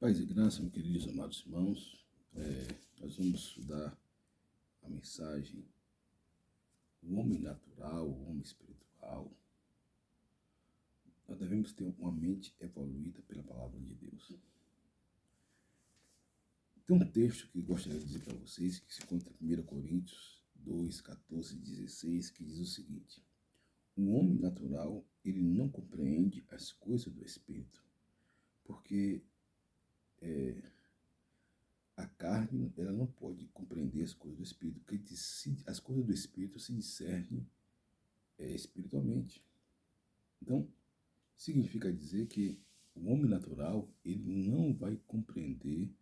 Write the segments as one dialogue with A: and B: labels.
A: Paz e graça, meus queridos amados irmãos, nós vamos estudar a mensagem o homem natural, o homem espiritual. Nós devemos ter uma mente evoluída pela palavra de Deus. Tem um texto que eu gostaria de dizer para vocês, que se encontra em 1 Coríntios 2, 14 e 16, que diz o seguinte: o homem natural, ele não compreende as coisas do Espírito, porque a carne, ela não pode compreender as coisas do Espírito, porque as coisas do Espírito se discernem espiritualmente. Então, significa dizer que o homem natural, ele não vai compreender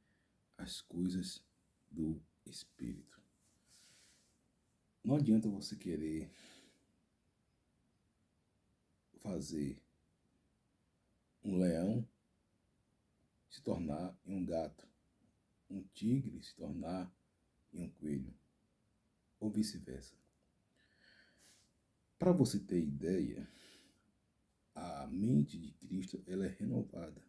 A: as coisas do Espírito. Não adianta você querer fazer um leão se tornar em um gato, um tigre se tornar em um coelho, ou vice-versa. Para você ter ideia, a mente de Cristo, ela é renovada.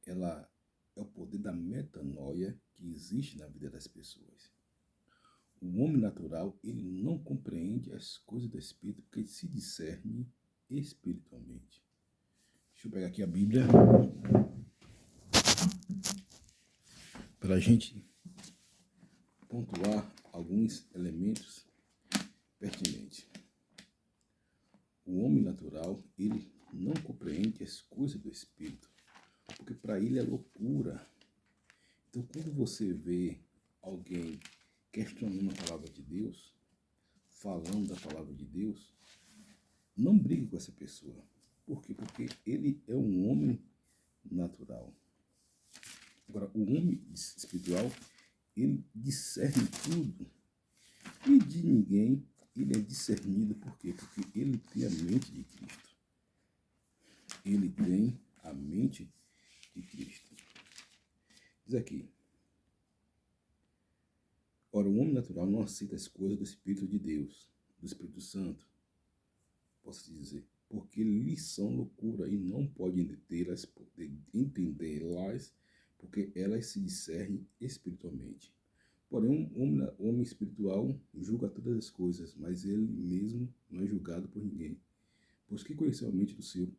A: Ela é o poder da metanoia que existe na vida das pessoas. O homem natural, ele não compreende as coisas do Espírito porque se discerne espiritualmente. Deixa eu pegar aqui a Bíblia para a gente pontuar alguns elementos pertinentes. O homem natural, ele não compreende as coisas do Espírito, porque para ele é loucura. Então, quando você vê alguém questionando a palavra de Deus, falando da palavra de Deus, não brigue com essa pessoa. Por quê? Porque ele é um homem natural. Agora, o homem espiritual, ele discerne tudo. E de ninguém ele é discernido. Por quê? Porque ele tem a mente de Cristo. Ele tem a mente de Cristo. Diz aqui: ora, o homem natural não aceita as coisas do Espírito de Deus, do Espírito Santo, posso te dizer, porque lhes são loucura e não pode entendê-las, porque elas se discernem espiritualmente. Porém, o homem espiritual julga todas as coisas, mas ele mesmo não é julgado por ninguém. Pois que conheceu a mente do seu,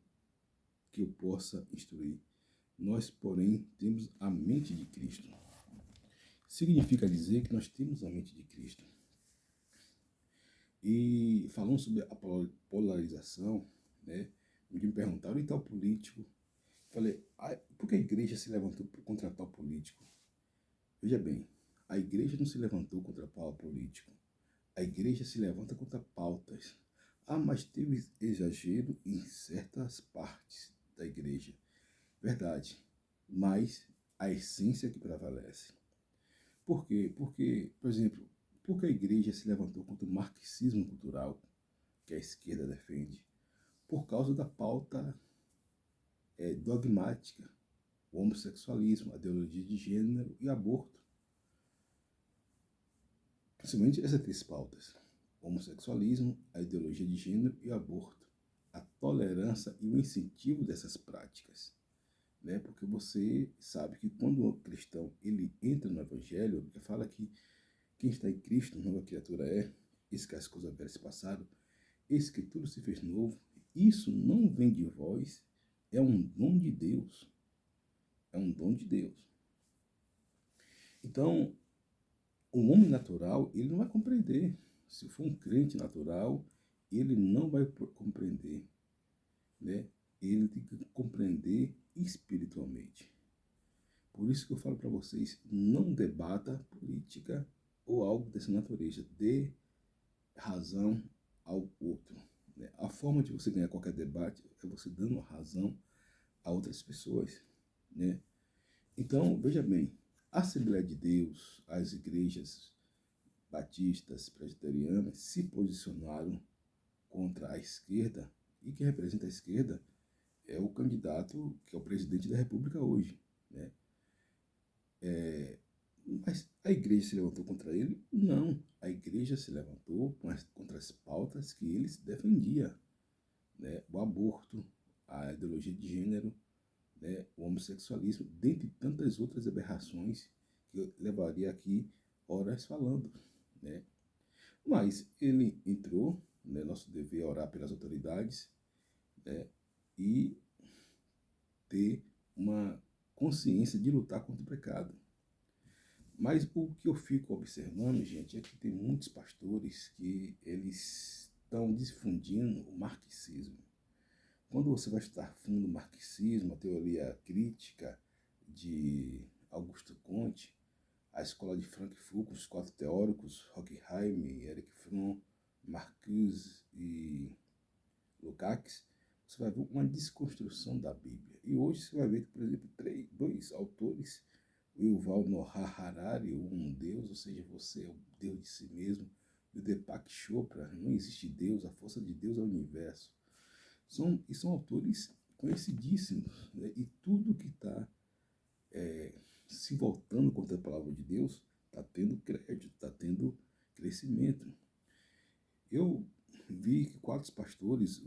A: que eu possa instruir. Nós, porém, temos a mente de Cristo. Significa dizer que nós temos a mente de Cristo. E falando sobre a polarização, né, me perguntaram, e tal político? Falei, por que a igreja se levantou contra tal político? Veja bem, a igreja não se levantou contra tal político. A igreja se levanta contra pautas. Mas teve exagero em certas partes da igreja. Verdade, mas a essência que prevalece. Por quê? Porque, por exemplo, por que a igreja se levantou contra o marxismo cultural que a esquerda defende? Por causa da pauta dogmática, o homossexualismo, a ideologia de gênero e aborto. Principalmente essas três pautas: o homossexualismo, a ideologia de gênero e o aborto. A tolerância e o incentivo dessas práticas. Né? Porque você sabe que quando o cristão ele entra no evangelho, ele fala que quem está em Cristo, nova criatura é, eis que as coisas velhas se passaram, eis que tudo se fez novo. Isso não vem de vós, é um dom de Deus. É um dom de Deus. Então, o homem natural, ele não vai compreender. Se for um crente natural, ele não vai compreender. Né? Ele tem que compreender espiritualmente. Por isso que eu falo para vocês, não debata política ou algo dessa natureza. Dê razão ao outro. Né? A forma de você ganhar qualquer debate é você dando razão a outras pessoas. Né? Então, veja bem, a Assembleia de Deus, as igrejas batistas, presbiterianas, se posicionaram contra a esquerda, e quem representa a esquerda é o candidato que é o presidente da República hoje. Né? Mas a igreja se levantou contra ele? Não. A igreja se levantou contra as pautas que ele defendia. Né? O aborto, a ideologia de gênero, né? O homossexualismo, dentre tantas outras aberrações que eu levaria aqui horas falando, né? Mas ele entrou, né? Nosso dever é orar pelas autoridades, né? E ter uma consciência de lutar contra o pecado. Mas o que eu fico observando, gente, é que tem muitos pastores que eles estão difundindo o marxismo. Quando você vai estudar fundo o marxismo, a teoria crítica de Augusto Comte, a escola de Frankfurt, com os quatro teóricos, Horkheim, Erich Fromm, Marcuse e Lukács, você vai ver uma desconstrução da Bíblia. E hoje você vai ver que, por exemplo, dois autores, o Yuval Noah Harari, um Deus, ou seja, você é o Deus de si mesmo, e o Deepak Chopra, não existe Deus, a força de Deus é o universo. São autores conhecidíssimos, né? E tudo que está se voltando contra a palavra de Deus está tendo crédito, está tendo crescimento. Eu vi que quatro pastores,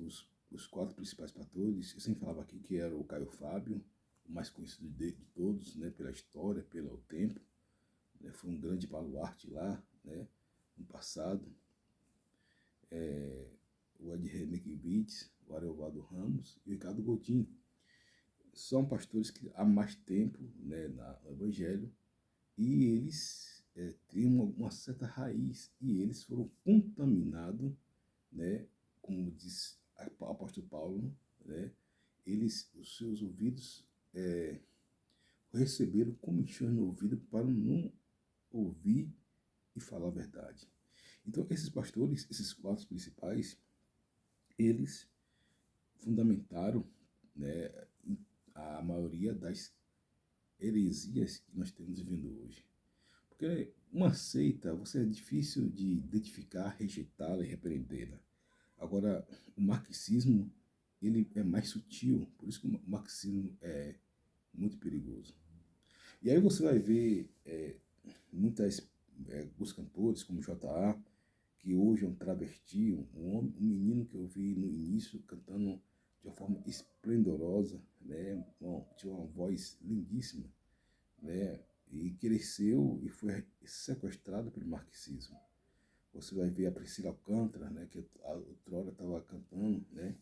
A: os quatro principais pastores, eu sempre falava aqui que era o Caio Fábio, o mais conhecido de todos, né, pela história, pelo tempo, né, foi um grande baluarte lá, né, no passado. O Ed Renekiewicz, o Ariovaldo Ramos e o Ricardo Godinho. São pastores que há mais tempo, né, no Evangelho, e eles têm uma certa raiz, e eles foram contaminados, né, como diz o apóstolo Paulo, né, os seus ouvidos receberam comichões no ouvido para não ouvir e falar a verdade. Então, esses pastores, esses quatro principais, eles fundamentaram, né, a maioria das heresias que nós temos vivendo hoje. Porque uma seita, você é difícil de identificar, rejeitá-la e repreendê-la. Agora, o marxismo, ele é mais sutil, por isso que o marxismo é muito perigoso. E aí você vai ver alguns cantores, como J.A., que hoje é um travesti, um menino que eu vi no início cantando de uma forma esplendorosa, né? Tinha uma voz lindíssima, né? E cresceu e foi sequestrado pelo marxismo. Você vai ver a Priscila Alcântara, né? Que a outrora estava cantando, né?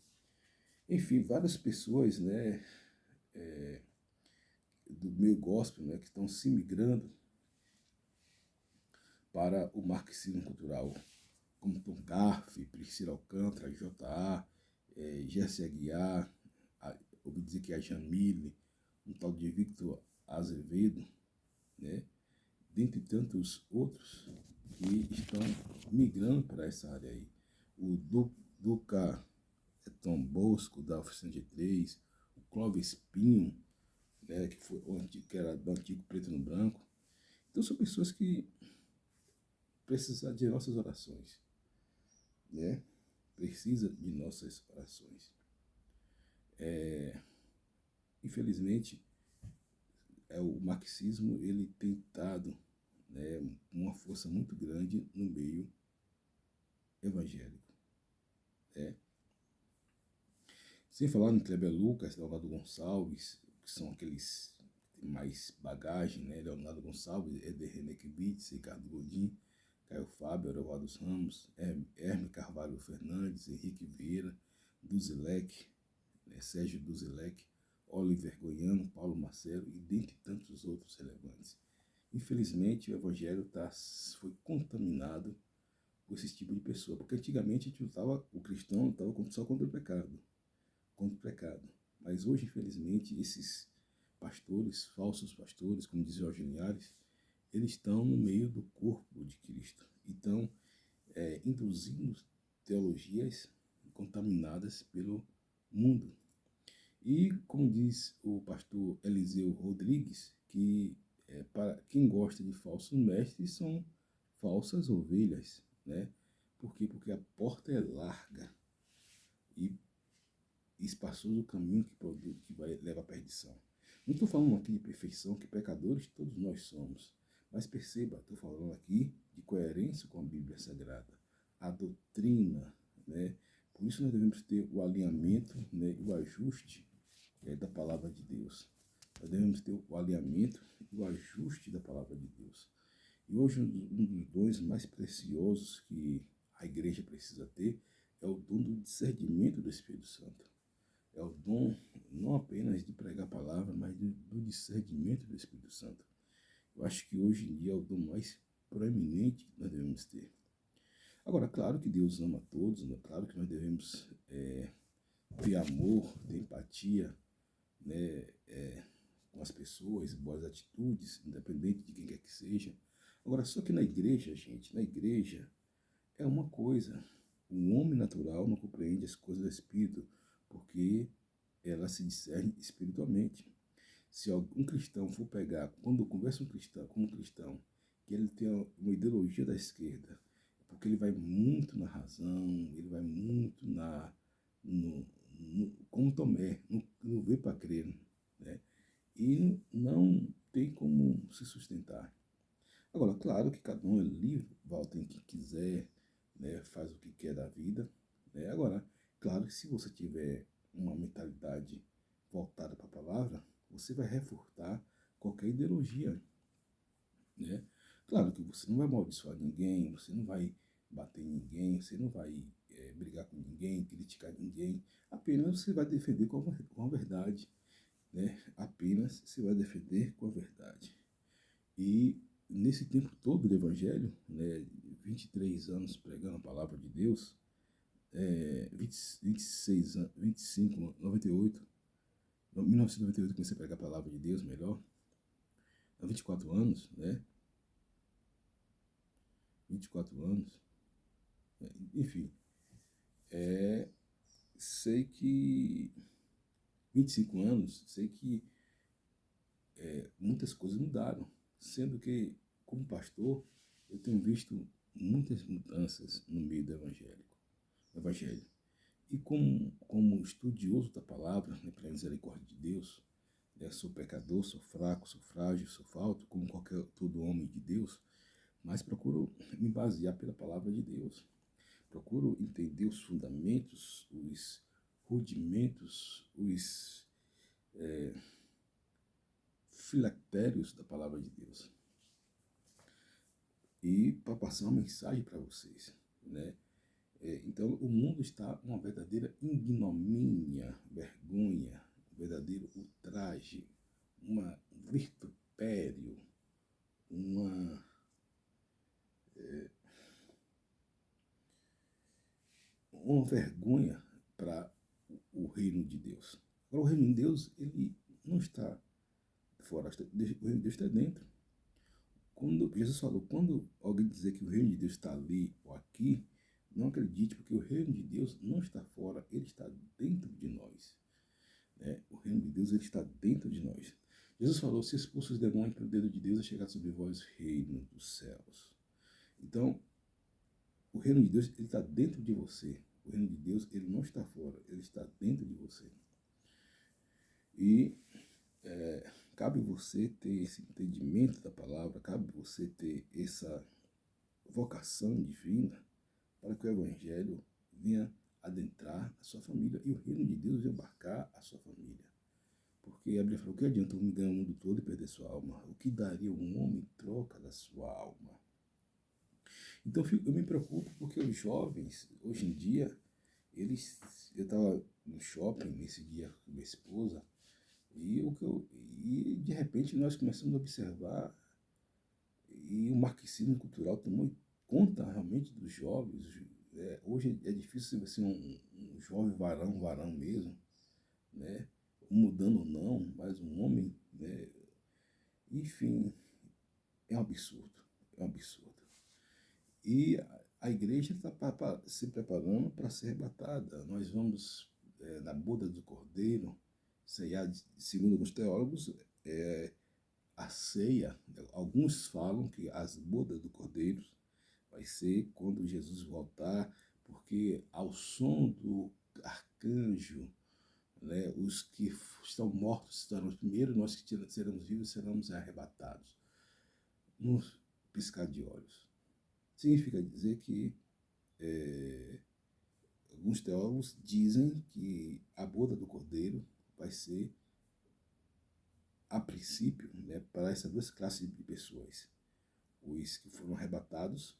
A: Enfim, várias pessoas, né? Do meio gospel, né? Que estão se migrando para o marxismo cultural, como Tom Carf, Priscila Alcântara, J.A., Jesse Aguiar, ouvi dizer que a Jamile, um tal de Victor Azevedo, né? Dentre tantos outros que estão migrando para essa área aí. O Duca Tom Bosco, da Oficina G3, o Clóvis Pinho, né, que era do antigo Preto no Branco. Então são pessoas que precisam de nossas orações, né? Precisa de nossas orações. Infelizmente, o marxismo ele tem dado, né, uma força muito grande no meio evangélico, né? Sem falar no Kleber Lucas, Leonardo Gonçalves, que são aqueles que têm mais bagagem, né? Leonardo Gonçalves, Eder Renekiewicz, Ricardo Godin, Caio Fábio, Ariovaldo Ramos, Herme Carvalho Fernandes, Henrique Vieira, Duzilek, né? Sérgio Duzilek, Oliver Goiano, Paulo Marcelo e dentre tantos outros relevantes. Infelizmente, o evangelho foi contaminado por esse tipo de pessoa, porque antigamente a gente lutava, o cristão lutava só contra o pecado. Mas hoje, infelizmente, esses pastores, falsos pastores, como diz Jorge Linhares, eles estão no meio do corpo de Cristo. Então, induzindo teologias contaminadas pelo mundo. E, como diz o pastor Eliseu Rodrigues, que para quem gosta de falsos mestres são falsas ovelhas, né? Por quê? Porque a porta é larga e espaçoso o caminho que vai levar à perdição. Não estou falando aqui de perfeição, que pecadores todos nós somos. Mas perceba, estou falando aqui de coerência com a Bíblia Sagrada, a doutrina, né? Por isso nós devemos ter o alinhamento, né, e o ajuste da palavra de Deus. devemos ter o alinhamento e o ajuste da palavra de Deus. E hoje um dos dons mais preciosos que a igreja precisa ter é o dom do discernimento do Espírito Santo. É o dom não apenas de pregar a palavra, mas do discernimento do Espírito Santo. Eu acho que hoje em dia é o dom mais proeminente que nós devemos ter. Agora, claro que Deus ama todos, né? Claro que nós devemos ter amor, ter empatia, né? Com as pessoas, boas atitudes, independente de quem quer que seja. Agora, só que na igreja, gente, na igreja é uma coisa. O homem natural não compreende as coisas do Espírito, porque ela se discerne espiritualmente. Se algum cristão for pegar, quando conversa com um cristão, que ele tem uma ideologia da esquerda, porque ele vai muito na razão, ele vai muito como Tomé, não vê para crer, né? E não tem como se sustentar. Agora, claro que cada um é livre, volta em que quiser, né, faz o que quer da vida, né? Agora, claro que se você tiver uma mentalidade voltada para a palavra, você vai refutar qualquer ideologia, né? Claro que você não vai amaldiçoar ninguém, você não vai bater em ninguém, você não vai brigar com ninguém, criticar ninguém, apenas você vai defender com a verdade, né? Apenas você vai defender com a verdade. E nesse tempo todo do Evangelho, né, 23 anos pregando a palavra de Deus, 26 anos, 25, 98, 1998 comecei a pregar a palavra de Deus melhor, há 24 anos, né? 24 anos, enfim, sei que 25 anos, sei que muitas coisas mudaram, sendo que, como pastor, eu tenho visto muitas mudanças no meio do evangelho. E como estudioso da palavra, né, pela misericórdia de Deus, né, sou pecador, sou fraco, sou frágil, sou falto, como qualquer todo homem de Deus, mas procuro me basear pela palavra de Deus. Procuro entender os fundamentos, os rudimentos, os filactérios da palavra de Deus. E para passar uma mensagem para vocês, né? Então, o mundo está uma verdadeira ignomínia, vergonha, um verdadeiro ultraje, um vitupério, uma vergonha para o reino de Deus. Agora, o reino de Deus, ele não está fora, o reino de Deus está dentro. Quando Jesus falou, quando alguém dizer que o reino de Deus está ali ou aqui, não acredite, porque o reino de Deus não está fora, ele está dentro de nós. Né? O reino de Deus, ele está dentro de nós. Jesus falou, se expulsa os demônios pelo dedo de Deus, é chegar sobre vós o reino dos céus. Então, o reino de Deus, ele está dentro de você. O reino de Deus, ele não está fora, ele está dentro de você. E cabe você ter esse entendimento da palavra, cabe você ter essa vocação divina para que o Evangelho venha adentrar a sua família e o reino de Deus venha abarcar a sua família. Porque a Bíblia falou, o que adianta um homem ganhar o mundo todo e perder sua alma? O que daria um homem em troca da sua alma? Então eu me preocupo porque os jovens, hoje em dia, eu estava no shopping nesse dia com minha esposa, e de repente nós começamos a observar, e o marxismo cultural tomou conta realmente dos jovens. Hoje é difícil você ser um jovem varão mesmo, né? Mudando ou não, mas um homem, né? Enfim, é um absurdo, é um absurdo. E a igreja está se preparando para ser arrebatada. Nós vamos, na boda do Cordeiro, ceiar, segundo alguns teólogos, a ceia. Alguns falam que as bodas do Cordeiro vai ser quando Jesus voltar, porque ao som do arcanjo, né, os que estão mortos estarão os primeiros, nós que seremos vivos seremos arrebatados. Num piscar de olhos. Significa dizer que alguns teólogos dizem que a boda do Cordeiro vai ser a princípio, né, para essas duas classes de pessoas. Os que foram arrebatados,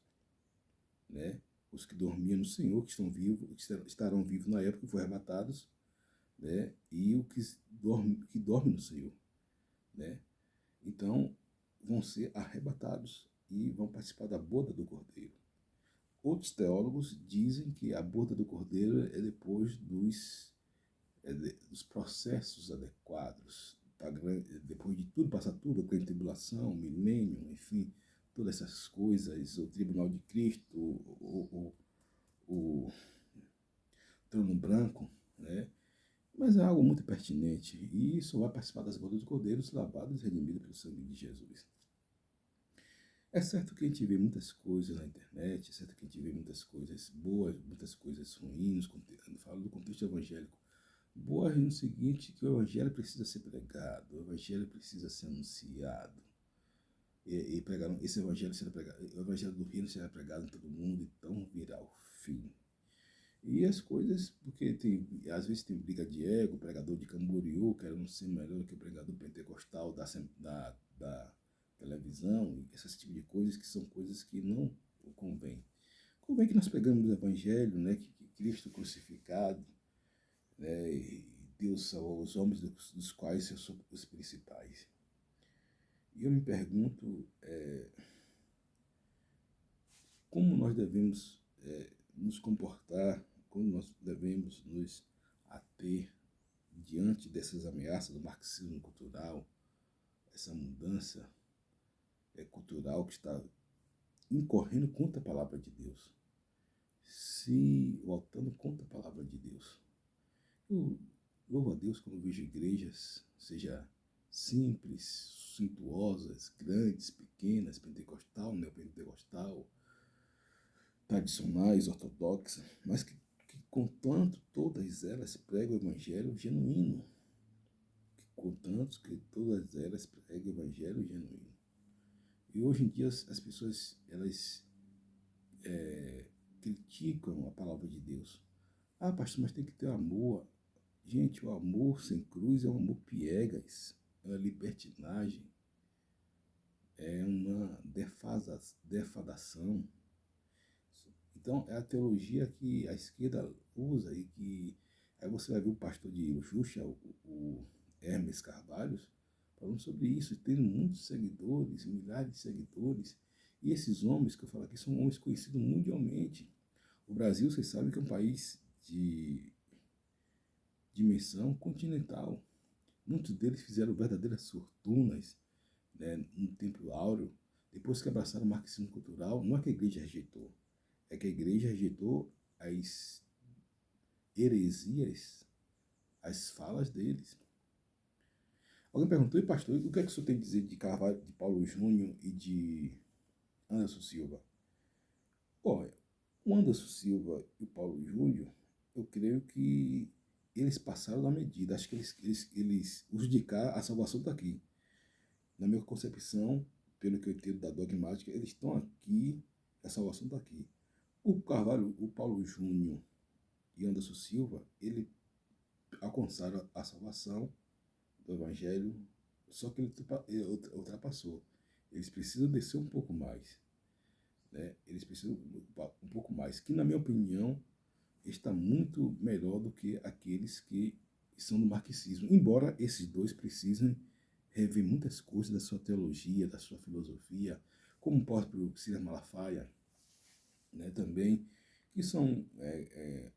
A: né, os que dormiam no Senhor, que estão vivos, que estarão vivos na época que foram arrebatados, né, e o que dorme no Senhor, né? Então, vão ser arrebatados e vão participar da boda do Cordeiro. Outros teólogos dizem que a boda do Cordeiro é depois dos processos adequados, depois de tudo, passar tudo, a grande tribulação, milênio, enfim, todas essas coisas, o tribunal de Cristo, o trono branco, né? Mas é algo muito pertinente e isso vai participar das bodas do Cordeiro, lavados e redimidos pelo sangue de Jesus. É certo que a gente vê muitas coisas na internet, é certo que a gente vê muitas coisas boas, muitas coisas ruins, falo do contexto evangélico. Boas no seguinte, que o evangelho precisa ser pregado, o evangelho precisa ser anunciado. E pregaram, esse evangelho será pregado, o evangelho do reino será pregado em todo mundo, então virá o fim. E as coisas, porque às vezes tem briga de ego, pregador de Camboriú, querendo ser melhor que o pregador pentecostal da televisão, esse tipo de coisas que são coisas que não convém. Convém que nós pegamos o evangelho, né, que Cristo crucificado, né, e Deus salvou os homens dos quais eu sou os principais. E eu me pergunto como nós devemos nos comportar, como nós devemos nos ater diante dessas ameaças do marxismo cultural, essa mudança cultural que está incorrendo contra a palavra de Deus, se voltando contra a palavra de Deus. Eu louvo a Deus quando vejo igrejas, seja simples, suntuosas, grandes, pequenas, pentecostal, neopentecostal, tradicionais, ortodoxas, mas que contanto todas elas pregam o evangelho genuíno. Contanto que todas elas pregam o evangelho genuíno. E hoje em dia as pessoas, elas criticam a palavra de Deus. Ah, pastor, mas tem que ter amor. Gente, o amor sem cruz é um amor piegas, é uma libertinagem, é uma defadação. Então, é a teologia que a esquerda usa e que aí você vai ver o pastor de Xuxa, o Hermes Carvalhos, falando sobre isso, tendo muitos seguidores, milhares de seguidores. E esses homens que eu falo aqui são homens conhecidos mundialmente. O Brasil, vocês sabem que é um país de dimensão continental. Muitos deles fizeram verdadeiras fortunas, né, no tempo áureo. Depois que abraçaram o marxismo cultural, não é que a igreja rejeitou, é que a igreja rejeitou as heresias, as falas deles. Alguém perguntou, e pastor, o que é que o senhor tem a dizer de Carvalho, de Paulo Júnior e de Anderson Silva? Olha, o Anderson Silva e o Paulo Júnior, eu creio que eles passaram da medida. Acho que eles justificaram a salvação daqui. Na minha concepção, pelo que eu entendo da dogmática, eles estão aqui, a salvação está aqui. O Paulo Júnior e Anderson Silva, ele alcançaram a salvação do Evangelho, só que ele ultrapassou. Eles precisam descer um pouco mais, né? Eles precisam um pouco mais, que na minha opinião está muito melhor do que aqueles que são do marxismo, embora esses dois precisem rever muitas coisas da sua teologia, da sua filosofia, como o próprio Silas Malafaia, né, também, que são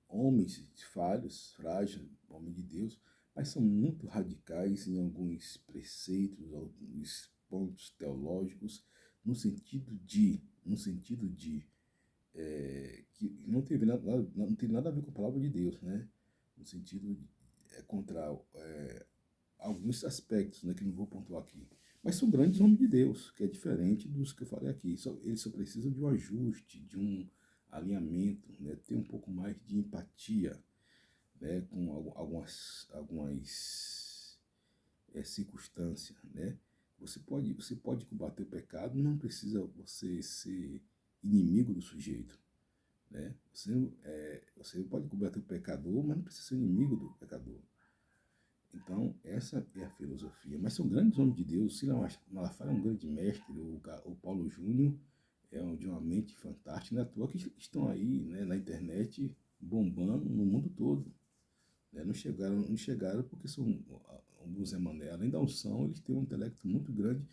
A: homens falhos, frágeis, homens de Deus, mas são muito radicais em alguns preceitos, alguns pontos teológicos, no sentido de que não tem nada a ver com a palavra de Deus, né? No sentido de, contra alguns aspectos, né, que não vou pontuar aqui. Mas são grandes homens de Deus, que é diferente dos que eu falei aqui. Eles só precisam de um ajuste, de um alinhamento, né, ter um pouco mais de empatia, né, com algumas circunstâncias, né? Você pode combater o pecado, não precisa você ser inimigo do sujeito, né? Você pode combater o pecador, mas não precisa ser inimigo do pecador. Então, essa é a filosofia. Mas são grandes homens de Deus. Silas Malafaia é um grande mestre. O Paulo Júnior é de uma mente fantástica. Não é à toa que estão aí, né, na internet bombando no mundo todo. Né? Não chegaram porque são alguns Emané. Além da unção, eles têm um intelecto muito grande,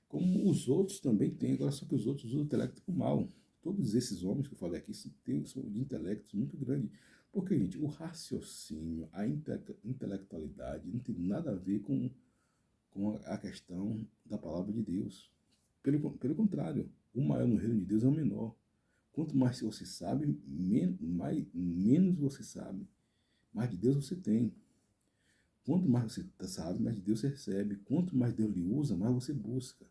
A: como os outros também têm. Agora, só que os outros usam o intelecto para o mal. Todos esses homens que eu falei aqui são de intelectos muito grandes. Porque, gente, o raciocínio, a intelectualidade não tem nada a ver com a questão da palavra de Deus. Pelo contrário, o maior no reino de Deus é o menor. Quanto mais você sabe, menos você sabe. Mais de Deus você tem. Quanto mais você sabe, mais de Deus você recebe. Quanto mais Deus lhe usa, mais você busca.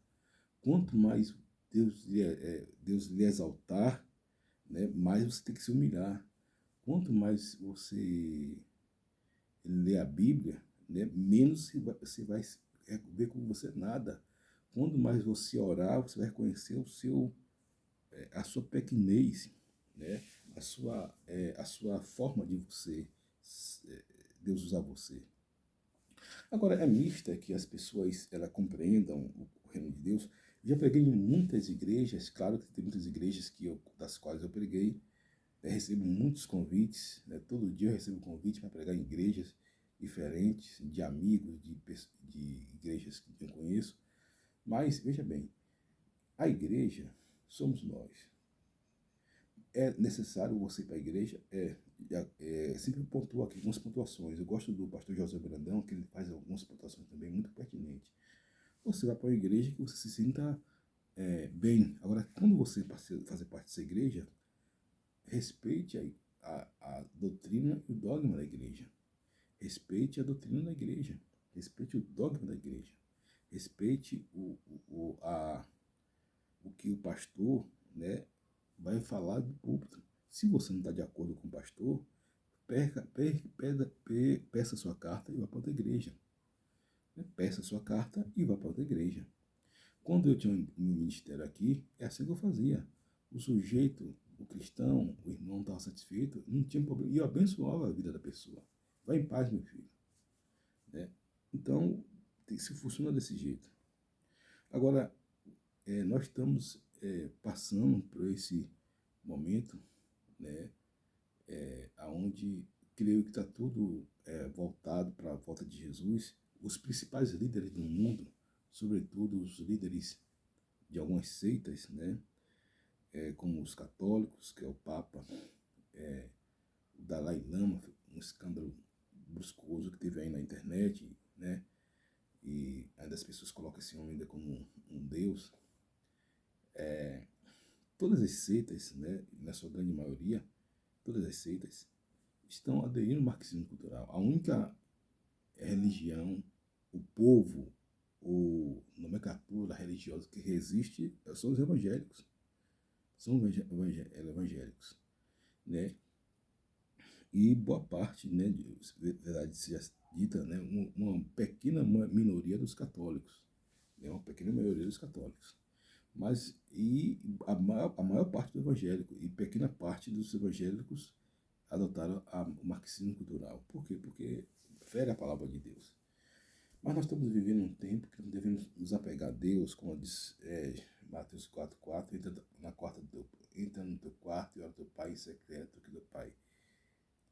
A: Quanto mais Deus lhe exaltar, né, mais você tem que se humilhar. Quanto mais você lê a Bíblia, né, menos você vai ver como você nada. Quanto mais você orar, você vai reconhecer a sua pequenez, né, a sua forma de Deus usar você. Agora, é mista que as pessoas compreendam o reino de Deus. Já preguei em muitas igrejas, claro que tem muitas igrejas das quais eu preguei, recebo muitos convites, né? Todo dia eu recebo convite para pregar em igrejas diferentes, de amigos, de igrejas que eu conheço. Mas, veja bem, a igreja somos nós. É necessário você ir para a igreja? Sempre pontuo aqui algumas pontuações. Eu gosto do pastor José Brandão, que ele faz algumas pontuações também muito pertinentes. Você vai para uma igreja que você se sinta bem. Agora, quando você fazer parte dessa igreja, respeite a doutrina e o dogma da igreja. Respeite a doutrina da igreja. Respeite o dogma da igreja. Respeite o que o pastor, né, vai falar do púlpito. Se você não está de acordo com o pastor, peça sua carta e vá para outra igreja. Peça sua carta e vá para outra igreja. Quando eu tinha um ministério aqui, é assim que eu fazia. O sujeito, o cristão, o irmão estava satisfeito, não tinha problema. E eu abençoava a vida da pessoa. Vai em paz, meu filho. Né? Então, se funciona desse jeito. Agora, nós estamos passando por esse momento, né, onde creio que está tudo voltado para a volta de Jesus. Os principais líderes do mundo, sobretudo os líderes de algumas seitas, né, como os católicos, que é o Papa, o Dalai Lama, um escândalo bruscoso que teve aí na internet, né, e ainda as pessoas colocam esse homem ainda como um deus. Todas as seitas, né, na sua grande maioria, todas as seitas estão aderindo ao marxismo cultural. A única religião, o povo, ou nomenclatura religiosa que resiste são os evangélicos. São evangélicos, né? E boa parte, né, de verdade seja dita, né, uma pequena minoria dos católicos, né, uma pequena maioria dos católicos. Mas a maior parte do evangélico e pequena parte dos evangélicos adotaram o marxismo cultural. Por quê? Porque fere a palavra de Deus. Mas nós estamos vivendo um tempo que não devemos nos apegar a Deus, como diz Mateus 4,4, entra no teu quarto e ora teu Pai em secreto, que teu Pai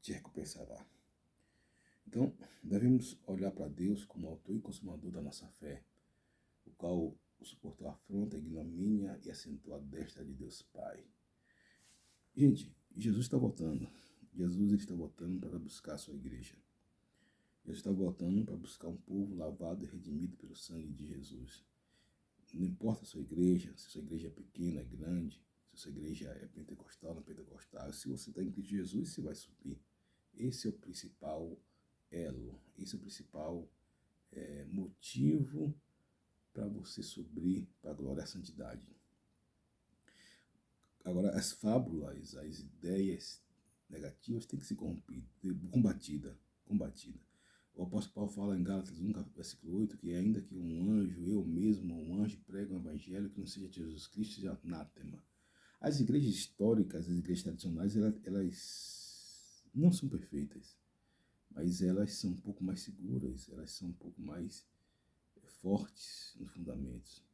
A: te recompensará. Então, devemos olhar para Deus como autor e consumador da nossa fé, o qual suportou a afronta, a ignomínia e assentou à destra de Deus Pai. Gente, Jesus está voltando. Jesus está voltando para buscar a sua igreja. Jesus está voltando para buscar um povo lavado e redimido pelo sangue de Jesus. Não importa a sua igreja, se a sua igreja é pequena, é grande, se a sua igreja é pentecostal, não é pentecostal, se você está em Cristo Jesus, você vai subir. Esse é o principal elo, esse é o principal motivo para você subir para a glória e a santidade. Agora, as fábulas, as ideias negativas têm que ser combatida. O apóstolo Paulo fala em Gálatas 1, versículo 8, que ainda que um anjo, eu mesmo, um anjo, pregue um evangelho que não seja Jesus Cristo, seja anátema. As igrejas históricas, as igrejas tradicionais, elas não são perfeitas, mas elas são um pouco mais seguras, elas são um pouco mais fortes nos fundamentos.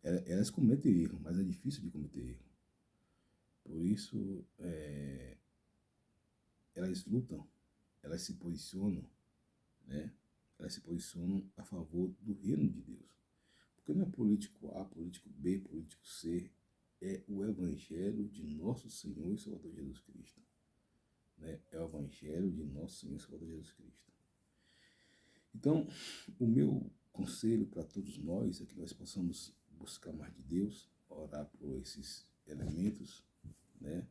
A: Elas cometem erro, mas é difícil de cometer erro. Por isso, elas lutam, elas se posicionam, né? Elas se posicionam a favor do reino de Deus. Porque não é político A, político B, político C, é o Evangelho de nosso Senhor e Salvador Jesus Cristo. Né? É o Evangelho de nosso Senhor e Salvador Jesus Cristo. Então, o meu conselho para todos nós é que nós possamos buscar mais de Deus, orar por esses elementos, né?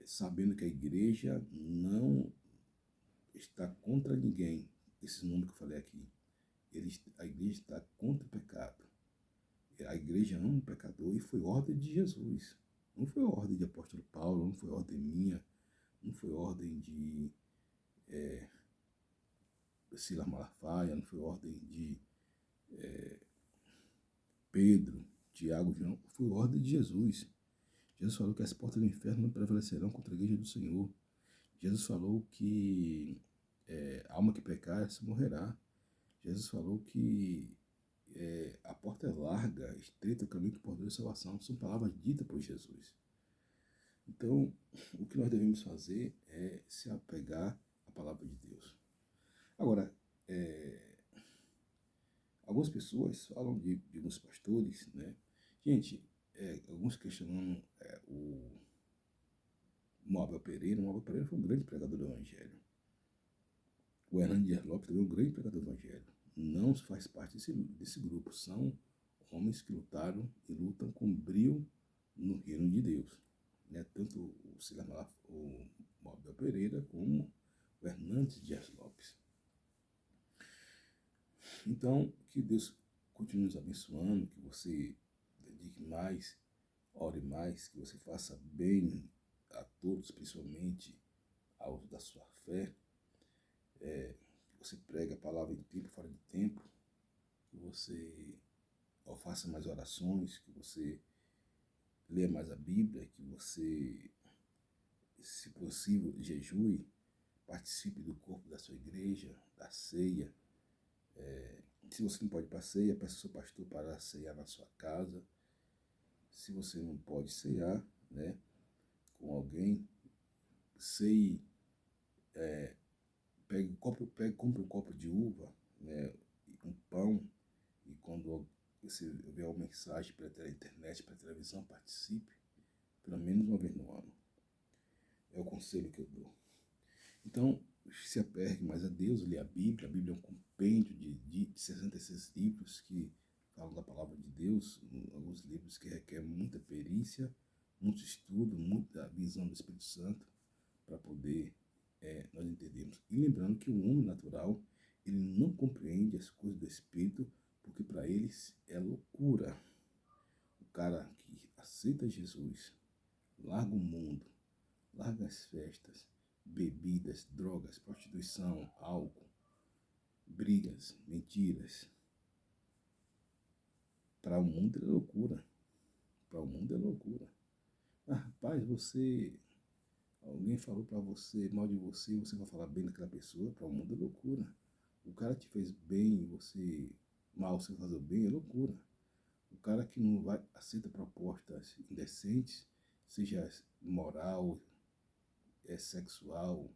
A: Sabendo que a igreja não está contra ninguém, esses números que eu falei aqui. A igreja está contra o pecado. A igreja ama o pecador e foi ordem de Jesus. Não foi ordem de apóstolo Paulo, não foi ordem minha, não foi ordem de Silas Malafaia, não foi ordem de Pedro, Tiago, João, foi ordem de Jesus. Jesus falou que as portas do inferno não prevalecerão contra a igreja do Senhor. Jesus falou que a alma que pecar, essa morrerá. Jesus falou que a porta é larga, estreita o caminho que conduz à salvação. São palavras ditas por Jesus. Então, o que nós devemos fazer é se apegar à palavra de Deus. Agora, algumas pessoas falam de alguns pastores, né? Gente, alguns questionando o Moabel Pereira. O Moabel Pereira foi um grande pregador do Evangelho. O Hernando Dias Lopes também é um grande pregador do Evangelho. Não faz parte desse grupo. São homens que lutaram e lutam com brio no reino de Deus. Né? Tanto o Silas o Moabel Pereira como o Hernandes Dias Lopes. Então, que Deus continue nos abençoando, que você dedique mais, ore mais, que você faça bem a todos, principalmente aos da sua fé, que você pregue a palavra em tempo, fora de tempo, que você faça mais orações, que você leia mais a Bíblia, que você, se possível, jejue, participe do corpo da sua igreja, da ceia. Se você não pode ir para a ceia, peça ao seu pastor para ceiar na sua casa. Se você não pode ceiar, né, com alguém, ceie, compre um copo de uva, né, um pão, e quando você ver uma mensagem pela internet, pela televisão, participe, pelo menos uma vez no ano. É o conselho que eu dou. Então, se apegue mais a Deus, leia a Bíblia. A Bíblia é um compêndio de 66 livros que falam da palavra de Deus, alguns livros que requerem muita perícia, muito estudo, muita visão do Espírito Santo, para poder nós entendermos. E lembrando que o homem natural, ele não compreende as coisas do Espírito, porque para eles é loucura. O cara que aceita Jesus, larga o mundo, larga as festas, bebidas, drogas, prostituição, álcool, brigas, mentiras. Para o mundo é loucura. Para o mundo é loucura. Ah, rapaz, alguém falou para você mal de você, você vai falar bem daquela pessoa. Para o mundo é loucura. O cara te fez bem, você mal, você fazer bem, é loucura. O cara que não aceita propostas indecentes, seja moral, sexual,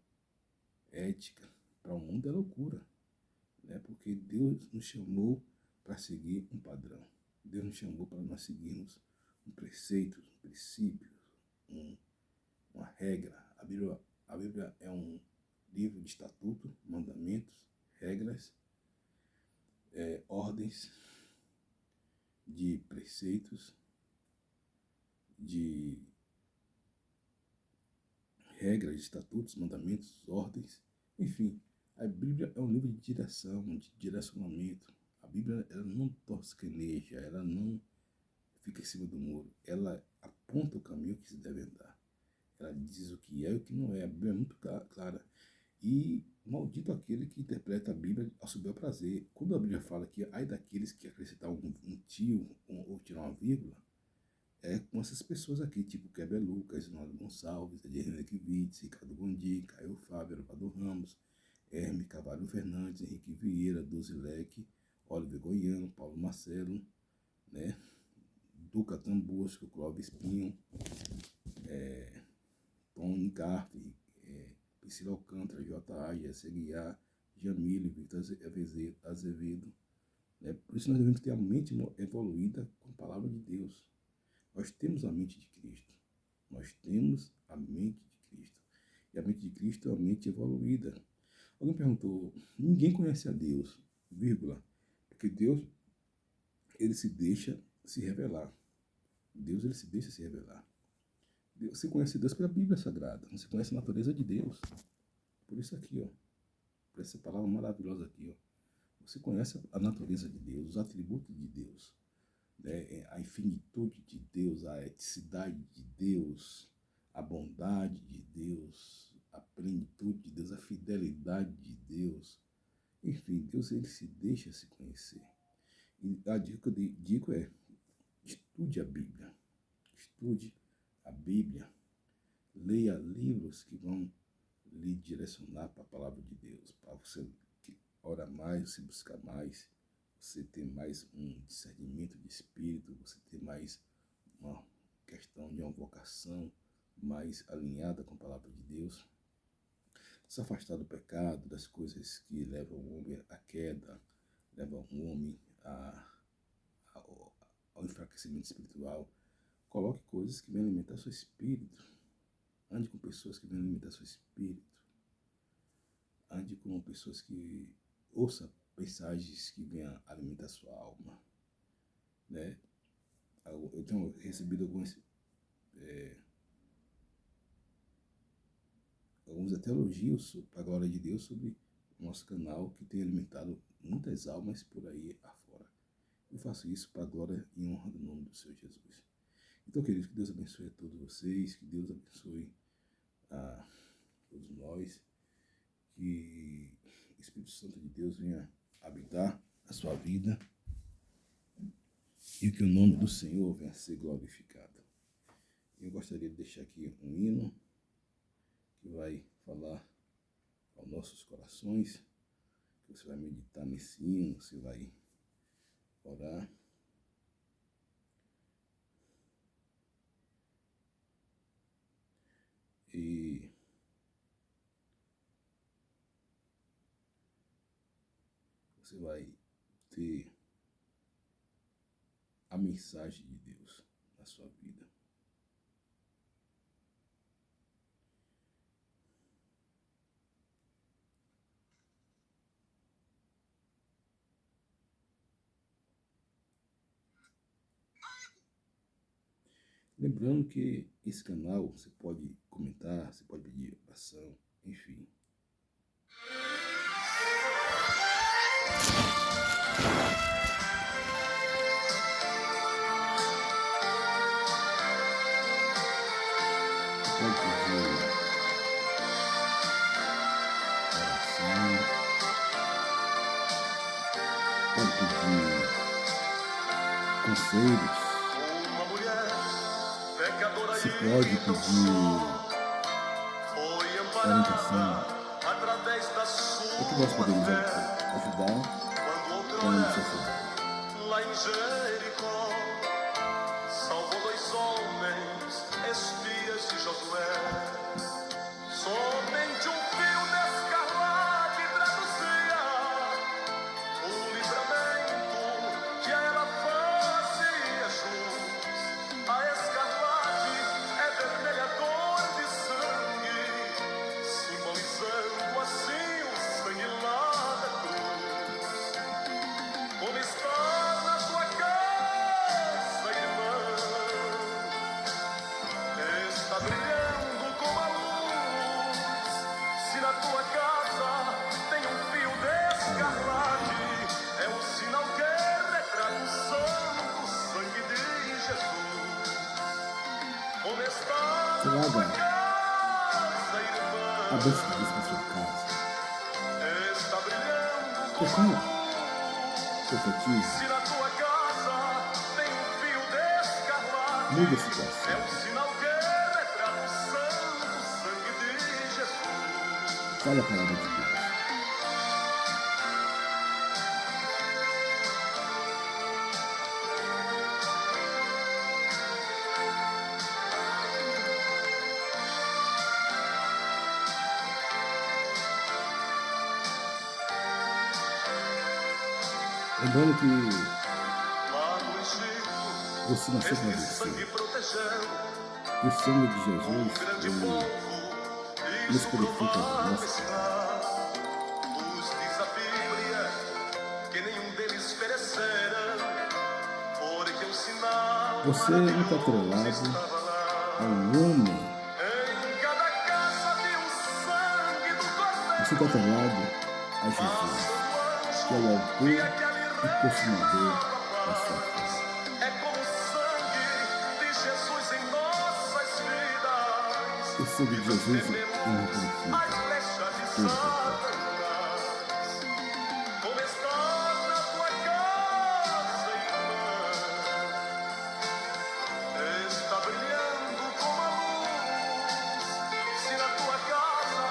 A: ética, para o mundo é loucura, né? Porque Deus nos chamou para seguir um padrão. Deus nos chamou para nós seguirmos um preceito, um princípio, uma regra. A Bíblia é um livro de estatuto, mandamentos, regras, ordens, de preceitos, de regras, estatutos, mandamentos, ordens, enfim. A Bíblia é um livro de direção, de direcionamento. A Bíblia, ela não tosqueneja, ela não fica em cima do muro. Ela aponta o caminho que se deve andar. Ela diz o que é e o que não é. A Bíblia é muito clara. E maldito aquele que interpreta a Bíblia ao seu bel prazer. Quando a Bíblia fala que ai daqueles que acrescentar um tio ou tirar uma vírgula, é com essas pessoas aqui, tipo Kleber Lucas, Ronaldo Gonçalves, Edir Henrique Witz, Ricardo Gondi, Caio Fábio, Evandro Ramos, Herme Carvalho Fernandes, Henrique Vieira, Dozilec, Oliver Goiano, Paulo Marcelo, né? Duca Tambusco, Clóvis Pinho, Tony Garfi, Priscila Alcântara, J.A., Jesse Guiar, Jamile, Victor Azevedo. Né? Por isso nós devemos ter a mente evoluída com a palavra de Deus. Nós temos a mente de Cristo. Nós temos a mente de Cristo. E a mente de Cristo é uma mente evoluída. Alguém perguntou, ninguém conhece a Deus, vírgula, porque Deus, ele se deixa se revelar. Deus, ele se deixa se revelar. Você conhece Deus pela Bíblia Sagrada. Você conhece a natureza de Deus. Por isso aqui, ó. Por essa palavra maravilhosa aqui, ó. Você conhece a natureza de Deus, os atributos de Deus, né? A infinitude de Deus, a eticidade de Deus, a bondade de Deus, a plenitude de Deus, a fidelidade de Deus. Enfim, Deus, ele se deixa se conhecer. E a dica que eu digo é, estude a Bíblia. Estude a Bíblia, leia livros que vão lhe direcionar para a palavra de Deus, para você orar mais, você buscar mais, você ter mais um discernimento de espírito, você ter mais uma questão de uma vocação mais alinhada com a palavra de Deus, se afastar do pecado, das coisas que levam o homem à queda, levam o homem ao enfraquecimento espiritual. Coloque coisas que venham alimentar seu espírito. Ande com pessoas que venham alimentar seu espírito. Ande com pessoas que ouçam mensagens que venham alimentar sua alma. Né? Eu tenho recebido alguns até elogios para a glória de Deus sobre o nosso canal, que tem alimentado muitas almas por aí afora. Eu faço isso para a glória e honra do nome do Senhor Jesus. Então, queridos, que Deus abençoe a todos vocês, que Deus abençoe a todos nós, que o Espírito Santo de Deus venha habitar a sua vida e que o nome do Senhor venha a ser glorificado. Eu gostaria de deixar aqui um hino que vai falar aos nossos corações, que você vai meditar nesse hino, você vai orar. E você vai ter a mensagem de Deus na sua vida. Lembrando que esse canal você pode comentar, você pode pedir oração, enfim. Você pode pedir oração, pode pedir conselhos. Você pode pedir orientação. O que nós podemos ajudar com sociedade.
B: Lá em Jericó, salvou 2 homens, espias de Josué. Somente um fio de escarlate traduzia o livramento que a ela fazia jus. A escarlate é vermelha cor de sangue, simbolizando assim o sangue lá da cruz. Como está na tua casa, irmã? Está brilhando como a luz. Se na tua casa tem um fio de escarlate, é um sinal que retrata o santo sangue de Jesus. Como está na tua casa, irmã?
A: Abençoe Deus para sua casa.
B: Está brilhando como a luz.
A: Profetize.
B: Se na tua casa tem um fio de escarlate,
A: Muda a situação.
B: é um sinal que retrata o santo sangue de Jesus.
A: Fala a palavra de Deus. Lembrando que
B: Lá no Egito,
A: você nasceu para
B: esse sangue
A: vencer.
B: protegeu
A: E o sangue de
B: um
A: Jesus,
B: grande
A: ele
B: povo.
A: nos
B: Isso
A: purifica do
B: provava
A: nosso pecado.
B: os diz a Bíblia que nenhum deles pereceram, porque o sinal
A: Você não está
B: maravilhoso
A: atrelado
B: estava
A: a
B: lá.
A: um homem,
B: Em cada casa havia o sangue do
A: você está
B: cordeiro.
A: atrelado a
B: Passa
A: Jesus,
B: o
A: que é o
B: anjo e
A: autor
B: aquele
A: e consumador
B: renova
A: da sua fé.
B: paz. É como o sangue de Jesus em nossas vidas.
A: O sangue
B: E
A: de Jesus, ele nos
B: rompemos
A: purifica
B: as flechas
A: de
B: de
A: todo pecado.
B: Satanás. Como está na tua casa, irmã, está brilhando como a luz. Se na tua casa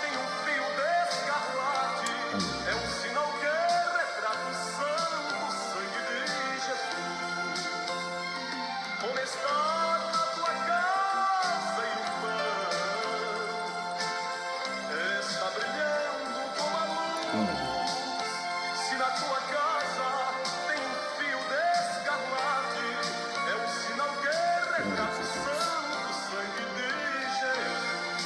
B: tem um fio de escarlate, é
A: Aleluia.
B: um sinal que retrata o santo sangue de Jesus. Como está na tua casa, irmã, está brilhando como a
A: Glória a Deus.
B: luz. Se na tua casa tem um fio de escarlate, é um sinal que
A: Glória a
B: retrata o
A: Jesus.
B: santo sangue de Jesus.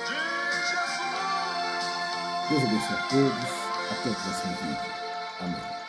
B: De Jesus.
A: Deus abençoe a todos. Até o próximo vídeo. Amém.